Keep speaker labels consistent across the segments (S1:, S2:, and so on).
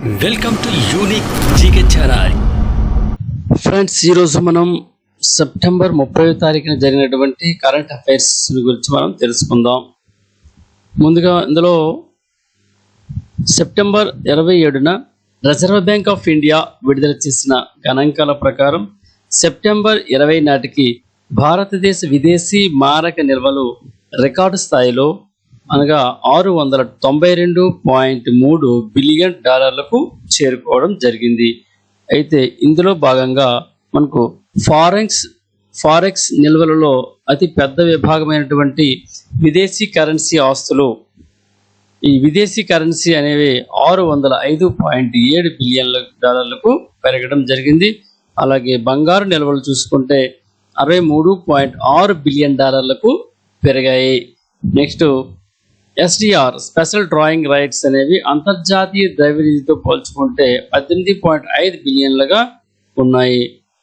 S1: Welcome to unique GK channel. Friends, ఈరోజు మనం September 30వ తారీఖున జరిగినటువంటి కరెంట్ అఫైర్స్ గురించి మనం తెలుసుకుందాం. ముందుగా ఇందులో సెప్టెంబర్ 27న రిజర్వ్ బ్యాంక్ ఆఫ్ ఇండియా విడుదల చేసిన గణాంకాల ప్రకారం సెప్టెంబర్ 20 నాటికి భారతదేశ విదేశీ మారక నిల్వలు రికార్డు స్థాయిలో అనగా $692.3 బిలియన్ చేరుకోవడం జరిగింది. అయితే ఇందులో భాగంగా మనకు ఫారెక్స్ నిల్వలలో అతి పెద్ద విభాగమైనటువంటి విదేశీ కరెన్సీ ఆస్తులు, ఈ విదేశీ కరెన్సీ అనేవి $605.7 బిలియన్ల పెరగడం జరిగింది. అలాగే బంగారు నిల్వలు చూసుకుంటే $63.6 బిలియన్ పెరిగాయి. Next SDR special drawing rights అనేవి అంతర్జాతీయ ద్రవ్యనిధితో పోల్చుకుంటే 18.5 బిలియన్లుగా ఉన్నాయి.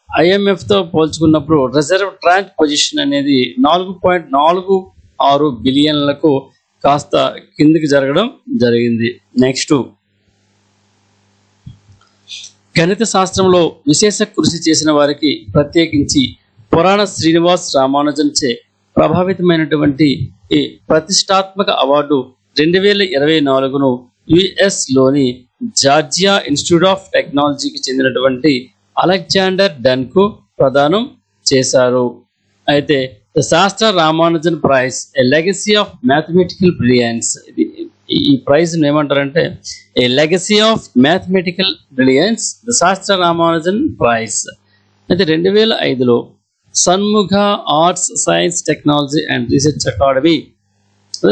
S1: ఐఎంఎఫ్తో పోల్చుకున్నప్పుడు రిజర్వ్ ట్రాంక్ పొజిషన్ అనేది 4.46 బిలియన్లకు కాస్త కిందికి జరగడం జరిగింది. నెక్స్ట్, గణిత శాస్త్రంలో విశేష కృషి చేసిన వారికి ప్రత్యేకించి పురాణ శ్రీనివాస్ రామానుజన్ చే ప్రభావితమైనటువంటి ఈ ప్రతిష్టాత్మక అవార్డు 2024ను యుఎస్లోని జార్జియా ఇన్స్టిట్యూట్ ఆఫ్ టెక్నాలజీకి చెందినటువంటి అలెగ్జాండర్ డన్కు ప్రదానం చేశారు. అయితే Sastra Ramanujan prize a legacy of mathematical brilliance, ఈ ప్రైజ్ ఏమంటారంటే a legacy of mathematical brilliance, the Sastra Ramanujan prize. అయితే 2005లో Shanmugha arts science technology and research academy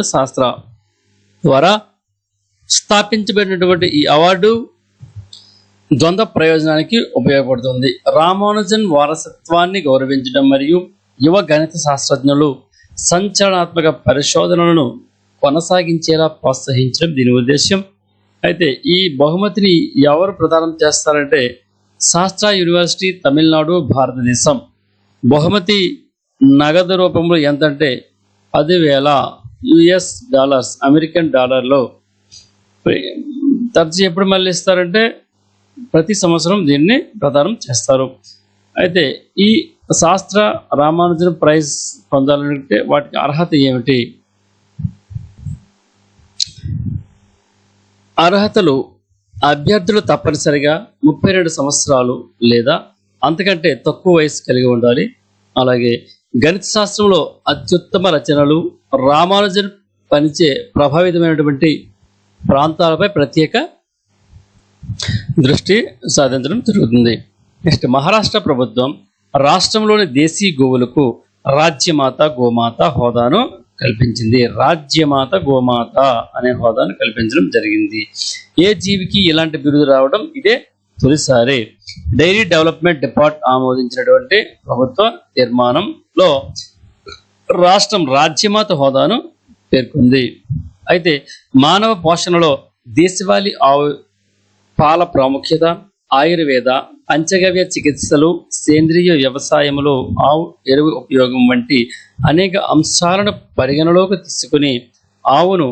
S1: Sastra ద్వారా స్థాపించబడినటువంటి ఈ అవార్డు ద్వంద్వ ప్రయోజనానికి ఉపయోగపడుతుంది. రామానుజన్ వారసత్వాన్ని గౌరవించడం మరియు యువ గణిత శాస్త్రజ్ఞులు సంచలనాత్మక పరిశోధనలను కొనసాగించేలా ప్రోత్సహించడం దీని ఉద్దేశం. అయితే ఈ బహుమతిని ఎవరు ప్రదానం చేస్తారంటే శాస్త్ర యూనివర్సిటీ, తమిళనాడు, భారతదేశం. బహుమతి నగదు రూపంలో ఎంతంటే $10,000 అమెరికన్ డాలర్లో. తరచు ఎప్పుడు మళ్ళీ ఇస్తారంటే ప్రతి సంవత్సరం దీన్ని ప్రదానం చేస్తారు. అయితే ఈ శాస్త్ర రామానుజన్ ప్రైజ్ పొందాలంటే వాటికి అర్హత ఏమిటి? అర్హతలు: అభ్యర్థులు తప్పనిసరిగా 32 సంవత్సరాలు లేదా అంతకంటే తక్కువ వయసు కలిగి ఉండాలి. అలాగే గణిత శాస్త్రంలో అత్యుత్తమ రచనలు, రామానుజన్ పనిచే ప్రభావితమైనటువంటి ప్రాంతాలపై ప్రత్యేక దృష్టి సాధించడం జరుగుతుంది. నెక్స్ట్, మహారాష్ట్ర ప్రభుత్వం రాష్ట్రంలోని దేశీ గోవులకు రాజ్యమాత గోమాత హోదాను కల్పించింది. రాజ్యమాత గోమాత అనే హోదాను కల్పించడం జరిగింది. ఏ జీవికి ఇలాంటి బిరుదు రావడం ఇదే తొలిసారి. డైరీ డెవలప్మెంట్ డిపార్ట్ ఆమోదించినటువంటి ప్రభుత్వ తీర్మానంలో రాష్ట్రం రాజ్యమాత హోదాను పేర్కొంది. అయితే మానవ పోషణలో దేశవాళీ ఆవు పాల ప్రాముఖ్యత, ఆయుర్వేద, పంచగవ్య చికిత్సలు, సేంద్రియ వ్యవసాయంలో ఆవు ఎరువు ఉపయోగం వంటి అనేక అంశాలను పరిగణలోకి తీసుకుని ఆవును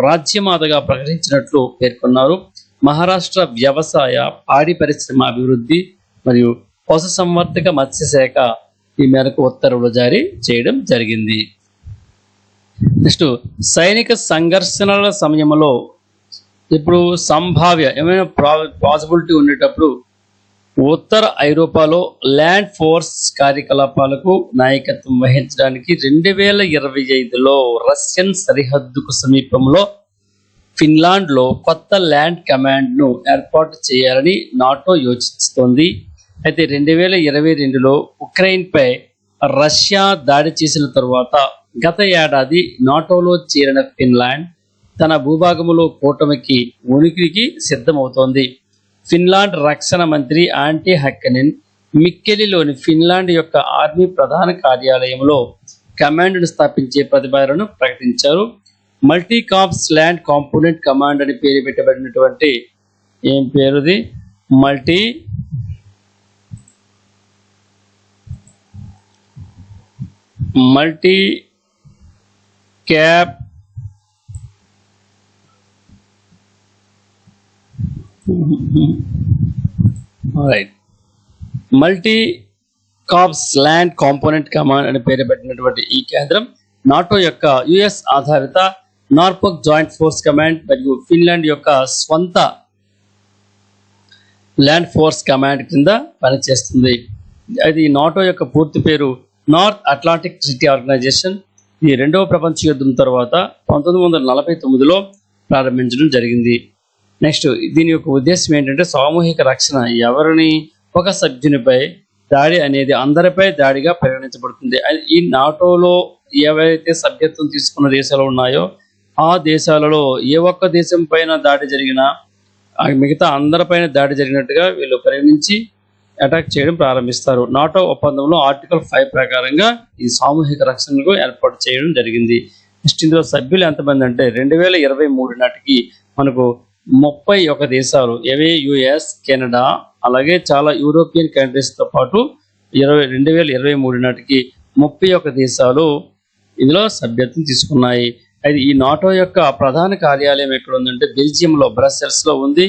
S1: రాజ్యమాతగా ప్రకటించినట్లు పేర్కొన్నారు. మహారాష్ట్ర వ్యవసాయ, పాడి పరిశ్రమ అభివృద్ధి మరియు పశుసంవర్ధక మత్స్యశాఖ ఈ మేరకు ఉత్తర్వులు జారీ చేయడం జరిగింది. నెక్స్ట్, సైనిక సంఘర్షణల సమయంలో ఇప్పుడు సంభావ్య ఏమైనా పాసిబిలిటీ ఉండేటప్పుడు ఉత్తర ఐరోపాలో ల్యాండ్ ఫోర్స్ కార్యకలాపాలకు నాయకత్వం వహించడానికి 2025లో రష్యన్ సరిహద్దుకు సమీపంలో ఫిన్లాండ్లో కొత్త ల్యాండ్ కమాండ్ను ఏర్పాటు చేయాలని నాటో యోచిస్తోంది. అయితే 2022లో ఉక్రెయిన్పై రష్యా దాడి చేసిన తరువాత గత ఏడాది నాటోలో చేరిన ఫిన్లాండ్ తన భూభాగంలో కూటమికి ఉనికికి సిద్ధమవుతోంది. ఫిన్లాండ్ రక్షణ మంత్రి ఆంటీ హక్కనెన్ మిక్కెలిలోని ఫిన్లాండ్ యొక్క ఆర్మీ ప్రధాన కార్యాలయంలో కమాండ్ను స్థాపించే ప్రతిపాదనను ప్రకటించారు. Multi corps land component command అని పేరు పెట్టబడినటువంటి ఏం పేరుది multi cap right. Multi corps land component command అని పేరు పెట్టినటువంటి ఈ కేంద్రం నాటో యొక్క యుఎస్ ఆధారిత నార్పోక్ జాయింట్ ఫోర్స్ కమాండ్ మరియు ఫిన్లాండ్ యొక్క స్వంత ల్యాండ్ ఫోర్స్ కమాండ్ కింద పనిచేస్తుంది. అది నాటో యొక్క పూర్తి పేరు నార్త్ అట్లాంటిక్ ట్రీటీ ఆర్గనైజేషన్. ఇది రెండవ ప్రపంచ యుద్ధం తర్వాత 1949లో ప్రారంభించడం జరిగింది. నెక్స్ట్, దీని యొక్క ఉద్దేశం ఏంటంటే సామూహిక రక్షణ. ఎవరిని ఒక సభ్యునిపై దాడి అనేది అందరిపై దాడిగా పరిగణించబడుతుంది. ఈ నాటోలో ఏవైతే సభ్యత్వం తీసుకున్న దేశాలు ఉన్నాయో ఆ దేశాలలో ఏ ఒక్క దేశం పైన దాడి జరిగినా మిగతా అందరిపైన దాడి జరిగినట్టుగా వీళ్ళు పరిగణించి అటాక్ చేయడం ప్రారంభిస్తారు. నాటో ఒప్పందంలో ఆర్టికల్ 5 ప్రకారంగా ఈ సామూహిక రక్షణకు ఏర్పాటు చేయడం జరిగింది. నెక్స్ట్, ఇందులో సభ్యులు ఎంతమంది అంటే 2023 నాటికి మనకు 31 దేశాలు, ఏవే యుఎస్, కెనడా, అలాగే చాలా యూరోపియన్ కంట్రీస్తో పాటు 2023 నాటికి 31 దేశాలు ఇందులో సభ్యత్వం తీసుకున్నాయి. అది ఈ నాటో యొక్క ప్రధాన కార్యాలయం ఎక్కడ ఉందంటే బెల్జియంలో బ్రసెల్స్లో ఉంది.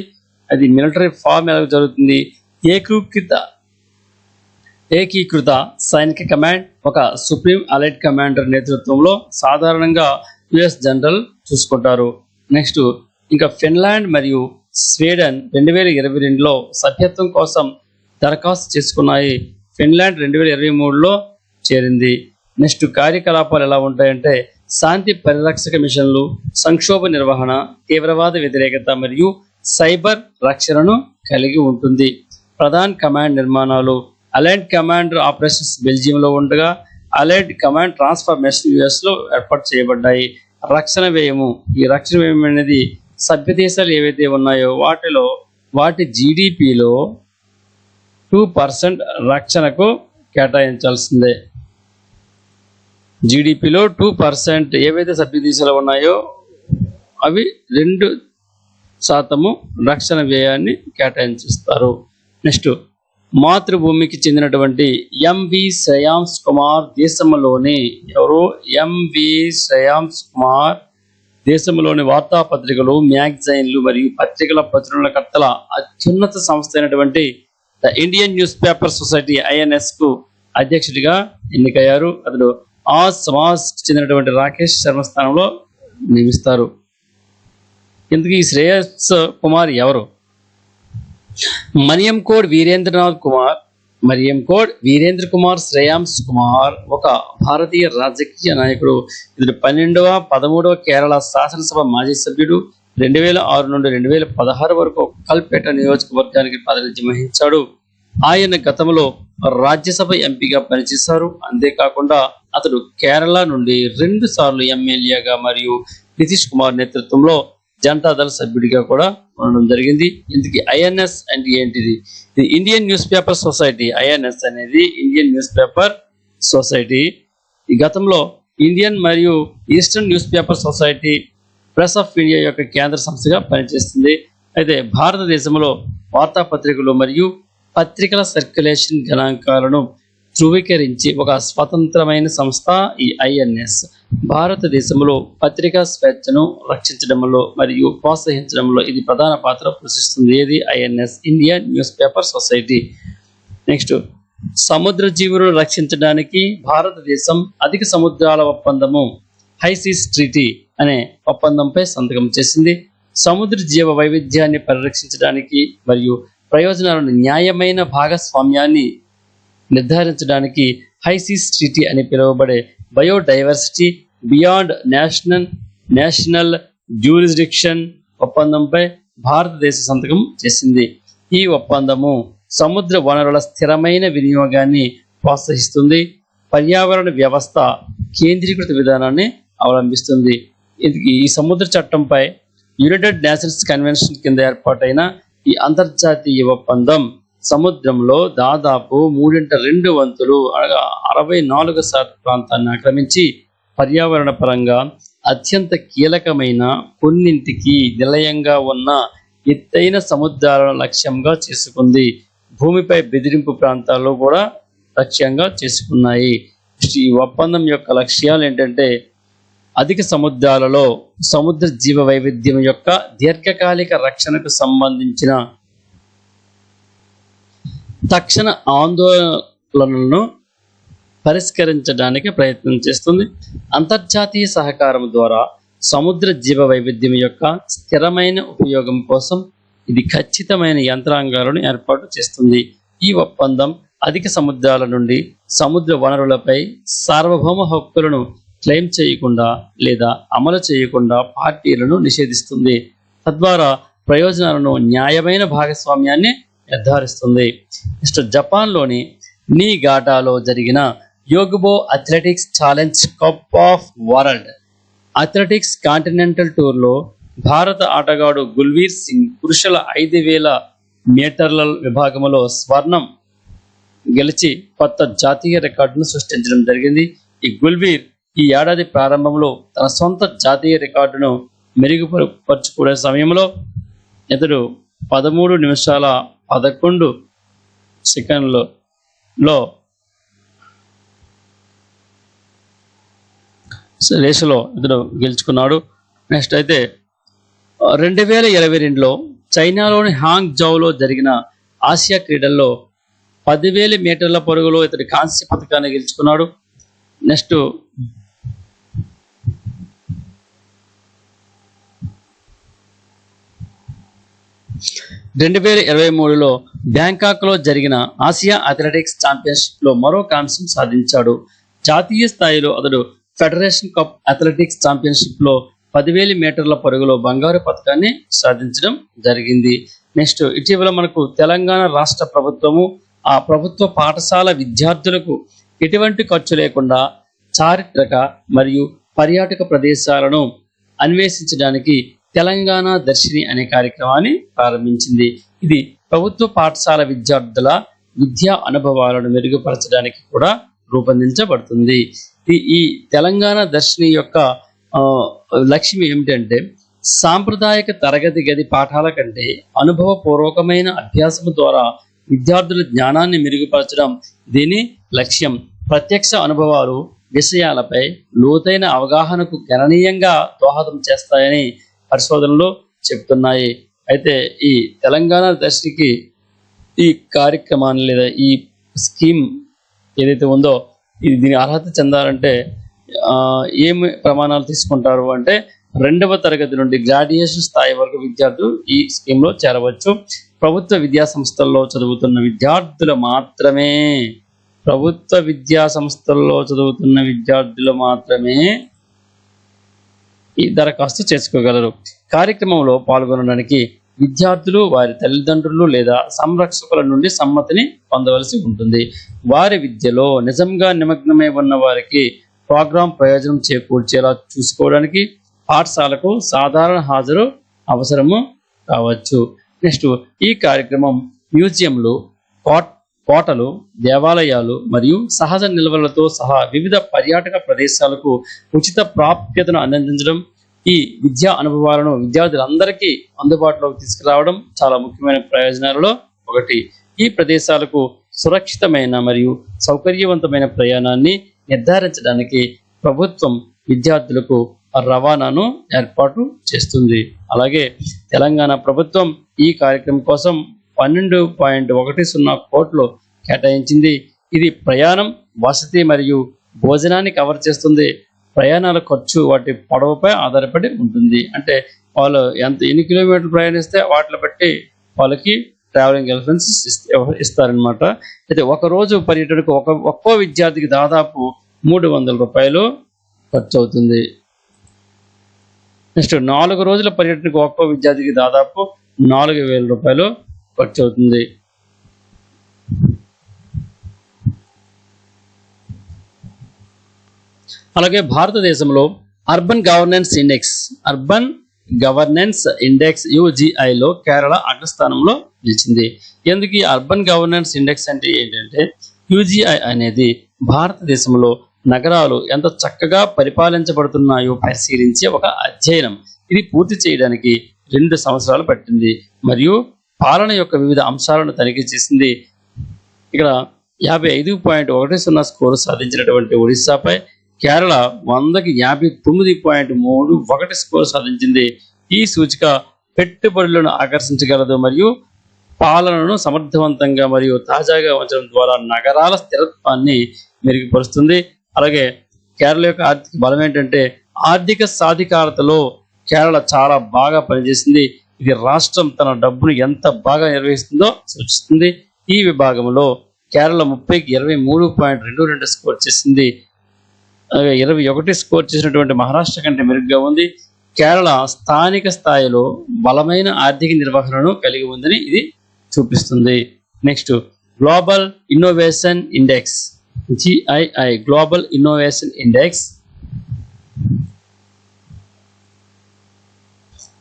S1: అది మిలిటరీ ఫార్మ్ ఎలా జరుగుతుంది, ఏకీకృత సైనిక కమాండ్, ఒక సుప్రీం అలైట్ కమాండర్ నేతృత్వంలో సాధారణంగా యుఎస్ జనరల్ చూసుకుంటారు. నెక్స్ట్, ఇంకా ఫిన్లాండ్ మరియు స్వీడన్ 2022లో సభ్యత్వం కోసం దరఖాస్తు చేసుకున్నాయి. ఫిన్లాండ్ 2023లో చేరింది. నెక్స్ట్, కార్యకలాపాలు ఎలా ఉంటాయంటే శాంతి పరిరక్షక మిషన్లు, సంక్షోభ నిర్వహణ, తీవ్రవాద వ్యతిరేకత మరియు సైబర్ రక్షణను కలిగి ఉంటుంది. ప్రధాన కమాండ్ నిర్మాణాలు అలైడ్ కమాండ్ ఆపరేషన్స్ బెల్జియంలో ఉండగా అలైడ్ కమాండ్ ట్రాన్స్ఫర్మేషన్ యుఎస్లో ఏర్పాటు చేయబడ్డాయి. రక్షణ వ్యయము, ఈ రక్షణ వ్యయం అనేది సభ్య దేశాలు ఏవైతే ఉన్నాయో వాటి జీడిపిలో 2% రక్షణకు కేటాయించాల్సిందే. జీడిపిలో 2% ఏవైతే సభ్య దేశాలు ఉన్నాయో అవి 2% రక్షణ వ్యయాన్ని కేటాయించిస్తారు. నెక్స్ట్, మాతృభూమికి చెందినటువంటి ఎంవి శ్రేయాంశ్ కుమార్ దేశంలోని దేశంలోని వార్తాపత్రికలు, మ్యాగజైన్లు మరియు పత్రికల ప్రచురణకర్తల అత్యున్నత సంస్థ అయినటువంటి the Indian news paper society INS కు అధ్యక్షుడిగా ఎన్నికయ్యారు. అతడు ఆ సమాజ్ చెందినటువంటి రాకేష్ శర్మ స్థానంలో నియమిస్తారు. ఇందుకు ఈ శ్రేయస్ కుమార్ ఎవరు? మరియం కోడ్ వీరేంద్ర కుమార్ శ్రేయాంశ్ కుమార్ ఒక భారతీయ రాజకీయ నాయకుడు. ఇతడు 12వ 13వ కేరళ శాసనసభ మాజీ సభ్యుడు. 2006 నుండి 2016 వరకు కల్పేట నియోజకవర్గానికి ప్రాతినిధ్యం వహించాడు. ఆయన గతంలో రాజ్యసభ ఎంపీగా పనిచేశారు. అంతేకాకుండా అతడు కేరళ నుండి 2 సార్లు ఎమ్మెల్యేగా మరియు నితీష్ కుమార్ నేతృత్వంలో జనతాదళ సభ్యుడిగా కూడా ఉండడం జరిగింది. ఇందుకు INS అంటే ఏంటిది? ఇది Indian news paper society. INS అనేది ఇండియన్ న్యూస్ పేపర్ సొసైటీ. ఈ గతంలో ఇండియన్ మరియు eastern news paper society press of India యొక్క కేంద్ర సంస్థగా పనిచేస్తుంది. అయితే భారతదేశంలో వార్తాపత్రికలు మరియు పత్రికల సర్క్యులేషన్ గణాంకాలను ధృవీకరించి ఒక స్వతంత్రమైన సంస్థ ఈ INS. భారతదేశంలో పత్రికా స్వేచ్ఛను రక్షించడంలో మరియు ప్రోత్సహించడంలో ఇది ప్రధాన పాత్ర పోషిస్తుంది. ఏది? INS, Indian news paper society. Next, సముద్ర జీవులను రక్షించడానికి భారతదేశం అధిక సముద్రాల ఒప్పందము హైసీస్ ట్రీటీ అనే ఒప్పందంపై సంతకం చేసింది. సముద్ర జీవ వైవిధ్యాన్ని పరిరక్షించడానికి మరియు ప్రయోజనాలను న్యాయమైన భాగస్వామ్యాన్ని నిర్ధారించడానికి హైసీస్ ట్రీటీ అని పిలువబడే బయోడైవర్సిటీ బియాండ్ నేషనల్ జ్యూరిస్డిక్షన్ ఒప్పందంపై భారతదేశ సంతకం చేసింది. ఈ ఒప్పందము సముద్ర వనరుల స్థిరమైన వినియోగాన్ని ప్రోత్సహిస్తుంది. పర్యావరణ వ్యవస్థ కేంద్రీకృత విధానాన్ని అవలంబిస్తుంది. ఈ సముద్ర చట్టంపై యునైటెడ్ నేషన్స్ కన్వెన్షన్ కింద ఏర్పాటైన ఈ అంతర్జాతీయ ఒప్పందం సముద్రంలో దాదాపు 3/2 వంతులు అనగా 64% ప్రాంతాన్ని ఆక్రమించి పర్యావరణ పరంగా అత్యంత కీలకమైన కొన్నింటికి నిలయంగా ఉన్న ఎత్తైన సముద్రాలను లక్ష్యంగా చేసుకుంది. భూమిపై బెదిరింపు ప్రాంతాల్లో కూడా లక్ష్యంగా చేసుకున్నాయి. ఈ ఒప్పందం యొక్క లక్ష్యాలు ఏంటంటే అధిక సముద్రాలలో సముద్ర జీవ వైవిధ్యం యొక్క దీర్ఘకాలిక రక్షణకు సంబంధించిన తక్షణ ఆందోళనలను పరిష్కరించడానికి ప్రయత్నం చేస్తుంది. అంతర్జాతీయ సహకారం ద్వారా సముద్ర జీవ వైవిధ్యం యొక్క స్థిరమైన ఉపయోగం కోసం ఇది ఖచ్చితమైన యంత్రాంగాలను ఏర్పాటు చేస్తుంది. ఈ ఒప్పందం అధిక సముద్రాల నుండి సముద్ర వనరులపై సార్వభౌమ హక్కులను క్లెయిమ్ చేయకుండా లేదా అమలు చేయకుండా పార్టీలను నిషేధిస్తుంది. తద్వారా ప్రయోజనాలను న్యాయమైన భాగస్వామ్యాన్ని నిర్ధారిస్తుంది. నెక్స్ట్ జపాన్లోని నీగాటాలో జరిగిన Yogibo athletics challenge cup of world athletics continental టూర్లో భారత ఆటగాడు గుల్వీర్ సింగ్ పురుషుల 5000 మీటర్ల విభాగంలో స్వర్ణం గెలిచి కొత్త జాతీయ రికార్డును సృష్టించడం జరిగింది. ఈ గుల్వీర్ ఈ ఏడాది ప్రారంభంలో తన సొంత జాతీయ రికార్డును మెరుగుపరుచుకునే సమయంలో ఇతడు 13 నిమిషాల 11 సెకండ్లలో రేసులో ఇతడు గెలుచుకున్నాడు. నెక్స్ట్ అయితే 2022లో చైనాలోని హాంగ్ జౌలో జరిగిన ఆసియా క్రీడల్లో 10,000 మీటర్ల పరుగులో ఇతడు కాంస్య పథకాన్ని గెలుచుకున్నాడు. నెక్స్ట్ 2023లో బ్యాంకాక్లో జరిగిన ఆసియా అథ్లెటిక్స్ ఛాంపియన్షిప్లో మరో కాంస్యం సాధించాడు. జాతీయ స్థాయిలో అతడు ఫెడరేషన్ కప్ అథ్లెటిక్స్ ఛాంపియన్షిప్లో 10,000 మీటర్ల పరుగులో బంగారు పథకాన్ని సాధించడం జరిగింది. నెక్స్ట్ ఇటీవల మనకు తెలంగాణ రాష్ట్ర ప్రభుత్వము ఆ ప్రభుత్వ పాఠశాల విద్యార్థులకు ఎటువంటి ఖర్చు లేకుండా చారిత్రక మరియు పర్యాటక ప్రదేశాలను అన్వేషించడానికి తెలంగాణ దర్శిని అనే కార్యక్రమాన్ని ప్రారంభించింది. ఇది ప్రభుత్వ పాఠశాల విద్యార్థుల విద్యా అనుభవాలను మెరుగుపరచడానికి కూడా రూపొందించబడుతుంది. ఈ తెలంగాణ దర్శిని యొక్క లక్ష్యం ఏమిటంటే సాంప్రదాయక తరగతి గది పాఠాల కంటే అనుభవపూర్వకమైన అభ్యాసం ద్వారా విద్యార్థుల జ్ఞానాన్ని మెరుగుపరచడం దీని లక్ష్యం. ప్రత్యక్ష అనుభవాలు విషయాలపై లోతైన అవగాహనకు గణనీయంగా దోహదం చేస్తాయని పరిశోధనలు చెబుతున్నాయి. అయితే ఈ తెలంగాణ దర్శినికి ఈ కార్యక్రమాన్ని లేదా ఈ స్కీమ్ ఏదైతే ఉందో దీని అర్హత చెందాలంటే ఏమి ప్రమాణాలు తీసుకుంటారు అంటే 2వ తరగతి నుండి గ్రాడ్యుయేషన్ స్థాయి వరకు విద్యార్థులు ఈ స్కీమ్లో చేరవచ్చు. ప్రభుత్వ విద్యా సంస్థల్లో చదువుతున్న విద్యార్థులు మాత్రమే ఈ దరఖాస్తు చేసుకోగలరు. కార్యక్రమంలో పాల్గొనడానికి విద్యార్థులు వారి తల్లిదండ్రులు లేదా సంరక్షకుల నుండి సమ్మతిని పొందవలసి ఉంటుంది. వారి విద్యలో నిజంగా నిమగ్నమై ఉన్న వారికి ప్రోగ్రాం ప్రయోజనం చేకూర్చేలా చూసుకోవడానికి పాఠశాలకు సాధారణ హాజరు అవసరము కావచ్చు. నెక్స్ట్ ఈ కార్యక్రమం మ్యూజియంలు, కోటలు, దేవాలయాలు మరియు సహజ నిల్వలతో సహా వివిధ పర్యాటక ప్రదేశాలకు ఉచిత ప్రాప్యతను అందించడం, ఈ విద్యా అనుభవాలను విద్యార్థులందరికీ అందుబాటులోకి తీసుకురావడం చాలా ముఖ్యమైన ప్రయోజనాలలో ఒకటి. ఈ ప్రదేశాలకు సురక్షితమైన మరియు సౌకర్యవంతమైన ప్రయాణాన్ని నిర్ధారించడానికి ప్రభుత్వం విద్యార్థులకు రవాణాను ఏర్పాటు చేస్తుంది. అలాగే తెలంగాణ ప్రభుత్వం ఈ కార్యక్రమం కోసం 12.10 కోట్లు కేటాయించింది. ఇది ప్రయాణం, వసతి మరియు భోజనాన్ని కవర్ చేస్తుంది. ప్రయాణాల ఖర్చు వాటి పొడవుపై ఆధారపడి ఉంటుంది. అంటే వాళ్ళు ఎన్ని కిలోమీటర్లు ప్రయాణిస్తే వాటిని బట్టి వాళ్ళకి ట్రావెలింగ్ అలవెన్స్ ఇస్తారనమాట. అయితే ఒక రోజు పర్యటనకు ఒక్కో విద్యార్థికి దాదాపు 300 రూపాయలు ఖర్చు అవుతుంది. నెక్స్ట్ 4 రోజుల పర్యటనకు ఒక్కో విద్యార్థికి దాదాపు 4,000 రూపాయలు ఖర్చు అవుతుంది. అలాగే భారతదేశంలో అర్బన్ గవర్నెన్స్ ఇండెక్స్ UGIలో కేరళ అగ్రస్థానంలో నిలిచింది. ఎందుకు ఈ అర్బన్ గవర్నెన్స్ ఇండెక్స్ అంటే ఏంటంటే UGI అనేది భారతదేశంలో నగరాలు ఎంత చక్కగా పరిపాలించబడుతున్నాయో పరిశీలించే ఒక అధ్యయనం. ఇది పూర్తి చేయడానికి 2 సంవత్సరాలు పట్టింది మరియు పాలన యొక్క వివిధ అంశాలను తనిఖీ చేసింది. ఇక్కడ 55.10 స్కోరు సాధించినటువంటి ఒడిశాపై కేరళ 100కి 59.31 స్కోర్ సాధించింది. ఈ సూచిక పెట్టుబడులను ఆకర్షించగలదు మరియు పాలనను సమర్థవంతంగా మరియు తాజాగా ఉంచడం ద్వారా నగరాల స్థిరత్వాన్ని మెరుగుపరుస్తుంది. అలాగే కేరళ యొక్క ఆర్థిక బలం ఏంటంటే ఆర్థిక సాధికారతలో కేరళ చాలా బాగా పనిచేసింది. ఇది రాష్ట్రం తన డబ్బును ఎంత బాగా నిర్వహిస్తుందో సూచిస్తుంది. ఈ విభాగంలో కేరళ 30కి 23.22 స్కోర్ చేసింది. 21 స్కోర్ చేసినటువంటి మహారాష్ట్ర కంటే మెరుగ్గా ఉంది. కేరళ స్థానిక స్థాయిలో బలమైన ఆర్థిక నిర్వహణను కలిగి ఉందని ఇది చూపిస్తుంది. Next global innovation index GII global innovation index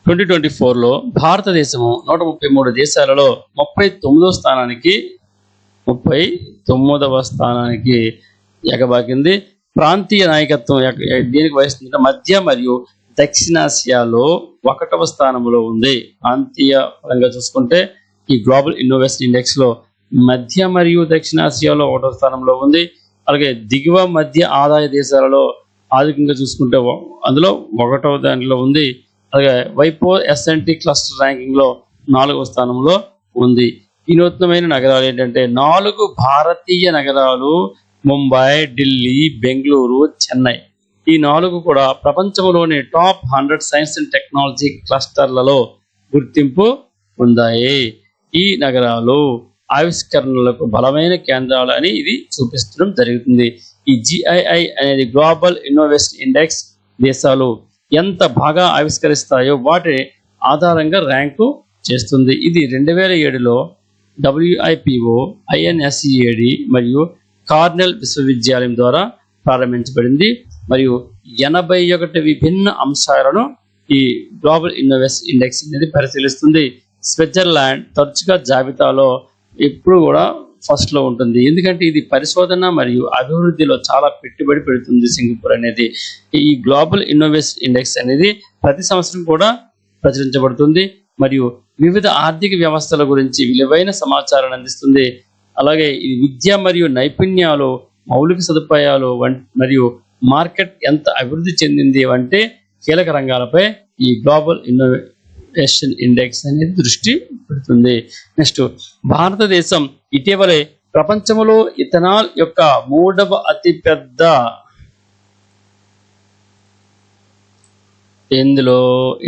S1: 2024లో భారతదేశము 133 దేశాలలో 39వ స్థానానికి ఎగబాకింది. ప్రాంతీయ నాయకత్వం దేనికి వహిస్తుందంటే మధ్య మరియు దక్షిణాసియాలో 1వ స్థానంలో ఉంది. ప్రాంతీయ పరంగా చూసుకుంటే ఈ గ్లోబల్ ఇన్నోవేషన్ ఇండెక్స్ లో మధ్య మరియు దక్షిణాసియాలో 1వ స్థానంలో ఉంది. అలాగే దిగువ మధ్య ఆదాయ దేశాలలో ఆర్థికంగా చూసుకుంటే అందులో 1వ దానిలో ఉంది. అలాగే వైపో S&T క్లస్టర్ ర్యాంకింగ్ లో 4వ స్థానంలో ఉంది. వినూత్నమైన నగరాలు ఏంటంటే 4 భారతీయ నగరాలు ముంబై, ఢిల్లీ, బెంగళూరు, చెన్నై. ఈ 4 కూడా ప్రపంచంలోని టాప్ 100 సైన్స్ అండ్ టెక్నాలజీ క్లస్టర్లలో గుర్తింపు పొందాయి. ఈ నగరాలు ఆవిష్కరణలకు బలమైన కేంద్రాలు అని ఇది చూపిస్తడం జరుగుతుంది. ఈ GII అనేది గ్లోబల్ ఇన్నోవేషన్ ఇండెక్స్ దేశాలు ఎంత బాగా ఆవిష్కరిస్తాయో వాటి ఆధారంగా ర్యాంకు చేస్తుంది. ఇది 2007లో WIPO, INSEAD మరియు కార్నెల్ విశ్వవిద్యాలయం ద్వారా ప్రారంభించబడింది మరియు 81 విభిన్న అంశాలను ఈ గ్లోబల్ ఇన్నోవేషన్ ఇండెక్స్ అనేది పరిశీలిస్తుంది. స్విట్జర్లాండ్ తరచుగా జాబితాలో ఎప్పుడు కూడా ఫస్ట్ లో ఉంటుంది, ఎందుకంటే ఇది పరిశోధన మరియు అభివృద్ధిలో చాలా పెట్టుబడి పెడుతుంది. సింగపూర్ అనేది ఈ గ్లోబల్ ఇన్నోవేషన్ ఇండెక్స్ అనేది ప్రతి సంవత్సరం కూడా ప్రచురించబడుతుంది మరియు వివిధ ఆర్థిక వ్యవస్థల గురించి విలువైన సమాచారాన్ని అందిస్తుంది. అలాగే ఇది విద్య మరియు నైపుణ్యాలు, మౌలిక సదుపాయాలు మరియు మార్కెట్ ఎంత అభివృద్ధి చెందింది అంటే కీలక రంగాలపై ఈ గ్లోబల్ ఇన్నోవేషన్ ఇండెక్స్ అనేది దృష్టి పెడుతుంది. నెక్స్ట్ భారతదేశం ఇటీవలే ప్రపంచంలో ఇథనాల్ యొక్క 3వ అతిపెద్ద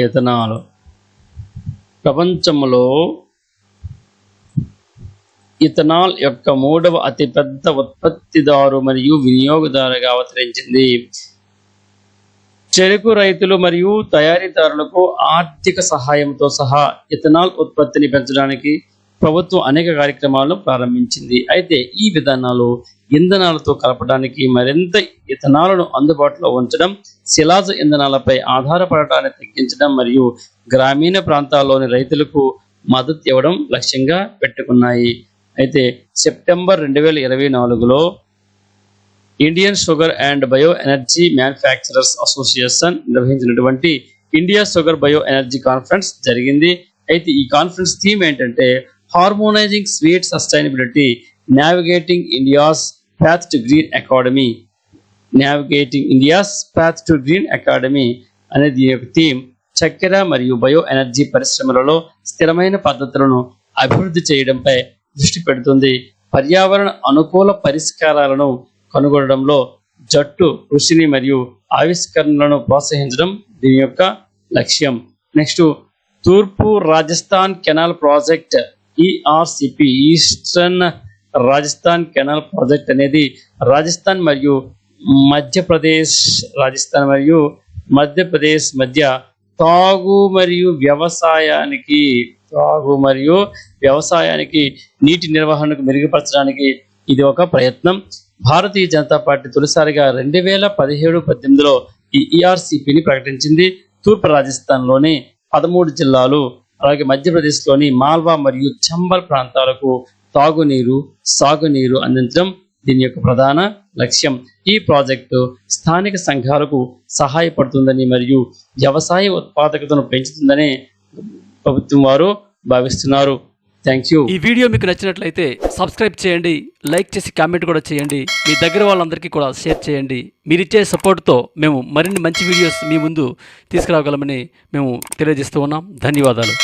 S1: ఇథనాల్ ప్రపంచంలో ఇథనాల్ యొక్క 3వ అతిపెద్ద ఉత్పత్తిదారు మరియు వినియోగదారుగా అవతరించింది. చెరకు రైతులు మరియు తయారీదారులకు ఆర్థిక సహాయంతో సహా ఇథనాల్ ఉత్పత్తిని పెంచడానికి ప్రభుత్వం అనేక కార్యక్రమాలను ప్రారంభించింది. అయితే ఈ విధానాలు ఇంధనాలతో కలపడానికి, మరింత ఇథనాలను అందుబాటులో ఉంచడం, శిలాజ ఇంధనాలపై ఆధారపడటాన్ని తగ్గించడం మరియు గ్రామీణ ప్రాంతాల్లోని రైతులకు మద్దతు ఇవ్వడం లక్ష్యంగా పెట్టుకున్నాయి. అయితే సెప్టెంబర్ 2024లో Indian sugar and bio energy manufacturers association నిర్వహించినటువంటి India sugar bio energy conference జరిగింది. అయితే ఈ కాన్ఫరెన్స్ థీమ్ ఏంటంటే harmonising sweet sustainability, navigating India's path to green academy అనేది ఈ యొక్క థీమ్. చక్కెర మరియు బయో ఎనర్జీ పరిశ్రమలలో స్థిరమైన పద్ధతులను అభివృద్ధి చేయడంపై దృష్టి పెడుతుంది. పర్యావరణ అనుకూల పరిష్కారాలను కనుగొనడంలో జట్టు కృషిని మరియు ఆవిష్కరణలను ప్రోత్సహించడం దీని యొక్క లక్ష్యం. నెక్స్ట్ తూర్పు Rajasthan canal project ERCP, eastern Rajasthan canal project అనేది రాజస్థాన్ మరియు మధ్యప్రదేశ్ మధ్య తాగు మరియు వ్యవసాయానికి నీటి నిర్వహణకు మెరుగుపరచడానికి ఇది ఒక ప్రయత్నం. భారతీయ జనతా పార్టీ తొలిసారిగా 2017-18లో ఈ ERCPని ప్రకటించింది. తూర్పు రాజస్థాన్లోని 13 జిల్లాలు, అలాగే మధ్యప్రదేశ్లోని మాల్వా మరియు చంబల్ ప్రాంతాలకు తాగునీరు, సాగునీరు అందించడం దీని యొక్క ప్రధాన లక్ష్యం. ఈ ప్రాజెక్టు స్థానిక సంఘాలకు సహాయపడుతుందని మరియు వ్యవసాయ ఉత్పాదకతను పెంచుతుందని ప్రభుత్వం వారు భావిస్తున్నారు. Thank you.
S2: ఈ వీడియో మీకు నచ్చినట్లయితే సబ్స్క్రైబ్ చేయండి, లైక్ చేసి కామెంట్ కూడా చేయండి, మీ దగ్గర వాళ్ళందరికీ కూడా షేర్ చేయండి. మీరిచ్చే సపోర్ట్తో మేము మరిన్ని మంచి వీడియోస్ మీ ముందు తీసుకురాగలమని మేము తెలియజేస్తూ ఉన్నాం. ధన్యవాదాలు.